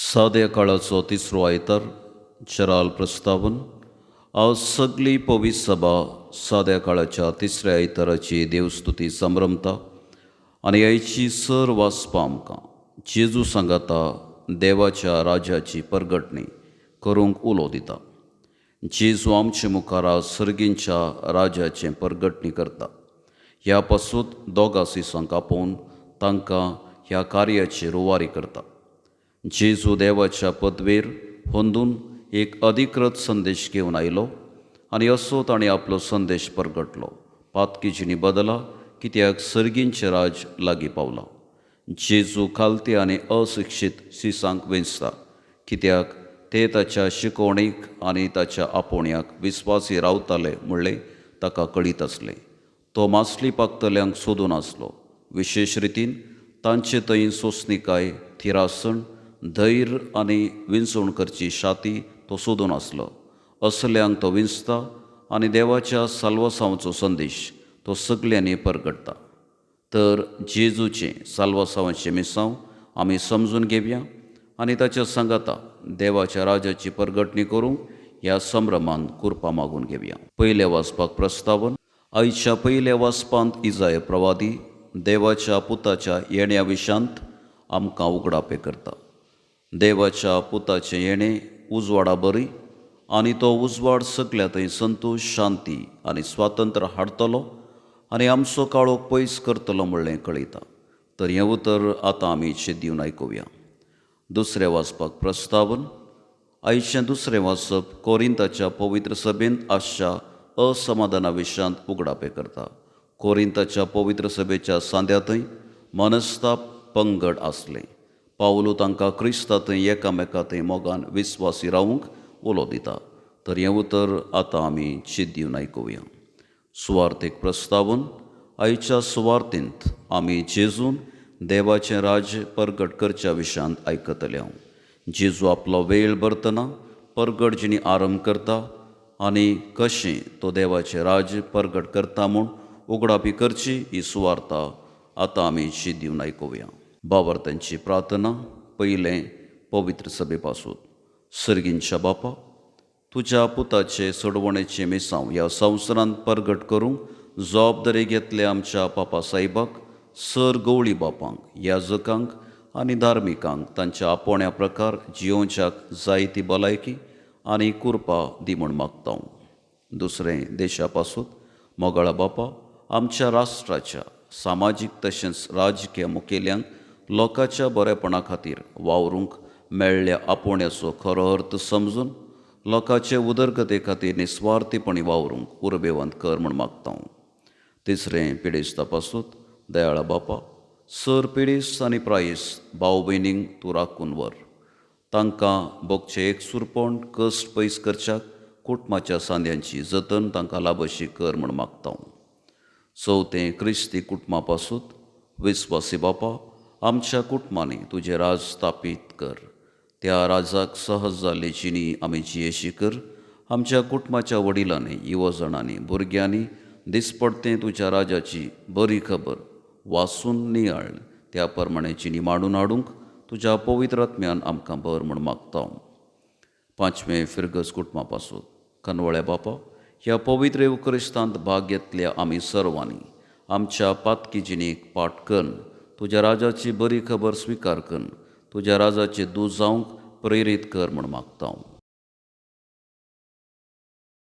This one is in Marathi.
साद्या काळाचो तिसरो आयतार चराल प्रस्तावन आज सगळी पवित्र सभा साद्या काळाच्या तिसऱ्या आयताराची देवस्तुती संभ्रमता आनी आयची सर वाचपा आमकां जेजू सांगाता देवाच्या राजाची परगटणी करूंक उलो दिता. जेजू आमचे मुखार आज सर्गींच्या राजाचें परगटणी करता. ह्या पासून दोगा सिसांक आपोवन तांकां ह्या कार्याची रुवारी करता. जेजू देवाच्या पदवेर होंदून एक अधिकृत संदेश घेवन आयलो आनी असो ताणें आपलो संदेश परगटलो. पातकीजिणी बदला कित्याक सर्गींचे राज लागीं पावला. जेजू खालते आनी अशिक्षीत सिसांक वेंचता कित्याक ते ताच्या शिकवणेक आनी ताच्या आपोवण्याक विस्वासी रावताले म्हणलें ताका कळीत आसलें. तो मासली पागतल्यांक सोदून आसलो. विशेश रितीन तांचे थंय सोंसणीकाय, थिरासण, धैर्य आनी विंचूण करची शाती तो सोदून आसलो. असल्यांक तो विंचता आनी देवाच्या साल्वासांवाचो संदेश तो सगळ्यांनी परगटता. तर जेजूचें साल्वासांवाचें मिसांव आमी समजून घेवया आनी ताच्या सांगाता देवाच्या राजाची परगटणी करूंक ह्या संभ्रमान कृपा मागून घेवया. पयले वाचपाक प्रस्तावन. आयच्या पयल्या वाचपांत इजाया प्रवादी देवाच्या पुताच्या येण्या विशांत आमकां उगडापे करता. देवाच्या पुताचें येणें उजवाडा बरी आनी तो उजवाड सगळ्या थंय संतोश, शांती आनी स्वातंत्र्य हाडटलो आनी आमचो काळोख पयस करतलो म्हणलें कळयता. तर हें उतर आतां आमी दिवन आयकुया. दुसरें वाचपाक प्रस्तावन. आयचें दुसरें वाचप कोरिंताच्या पवित्र सभेंत आसच्या असमाधाना विशांत उगडापे करता. कोरिंताच्या पवित्र सभेच्या सांद्या थंय मनस्ताप, पंगड आसले. पावलू तांकां क्रिस्ता थंय एकामेका थंय मोगान विस्वासी रावूंक उलो दिता. तर हें उतर आतां आमी दिवन आयकुया. सुवार्थेक प्रस्तावन. आयच्या सुवार्थेंत आमी जेजून देवाचें राज परगट करच्या विशांत आयकतले. जेजू आपलो वेळ भरतना परगटजिणी आरंभ करता आनी कशें तो देवाचें राज परगट करता म्हूण उगडापी करची ही सुवार्ता आतां आमी दिवन आयकुया. भावार्थांची प्रार्थना. पयलें पवित्र सभे पासून. सर्गींच्या बापा, तुज्या पुताचे सोडवणेचें मिसांव ह्या संवसारांत परगट करूंक जबाबदारी घेतल्या आमच्या पापा साहेबाक, सर गवळी बापांक, याजकांक आनी धार्मिकांक तांच्या आपोवण्या प्रकार जियोवच्याक जायती भलायकी आनी कृपा दी म्हूण मागता. दुसरें देशा पासून. मोगाळा बापा, आमच्या राष्ट्राच्या सामाजीक तशेंच राजकीय मुखेल्यांक लोकांच्या बरेपणा खातीर वावरूंक मेळ्ळ्या आपोवण्याचो खरो अर्थ समजून लोकांचे उदरगते खातीर निस्वार्थीपणी वावरूंक उर्बेवंत कर म्हूण मागता. तिसरें पिडेस्ता पासून. दयाळा बापा, सर पिडेस्त आनी प्रायेस्त भाव भयणींक तूं राखून व्हर. तांकां भोगचें एकसुरपण, कश्ट पयस करच्याक कुटुंबाच्या सांद्यांची जतन तांकां लाभशी कर म्हूण मागता. चवथें क्रिस्ती कुटुंबा पासून. विस्वासी बापा, आमच्या कुटुंबांनी तुजें राज स्थापीत कर. त्या राजाक सहज जाल्ली जिणी आमी जियेशी कर. आमच्या कुटुंबाच्या वडिलांनी, युवजणांनी, भुरग्यांनी दिसपडते तुज्या राजाची बरी खबर वाचून नियाळ त्या प्रमाणे जिणी मांडून हाडूंक तुज्या पवित्र आत्म्यान आमकां बर म्हूण मागता. पांचवें फिरगस कुटुंबा पासून. कनवळ्या बापा, ह्या पवित्र युक्रिस्तांत भाग घेतल्या आमी सर्वांनी आमच्या पातकी जिणेक पाठ करून तुज्या राजाची बरी खबर स्विकार करून तुज्या राजाचे दूत जावंक प्रेरीत कर म्हूण मागता.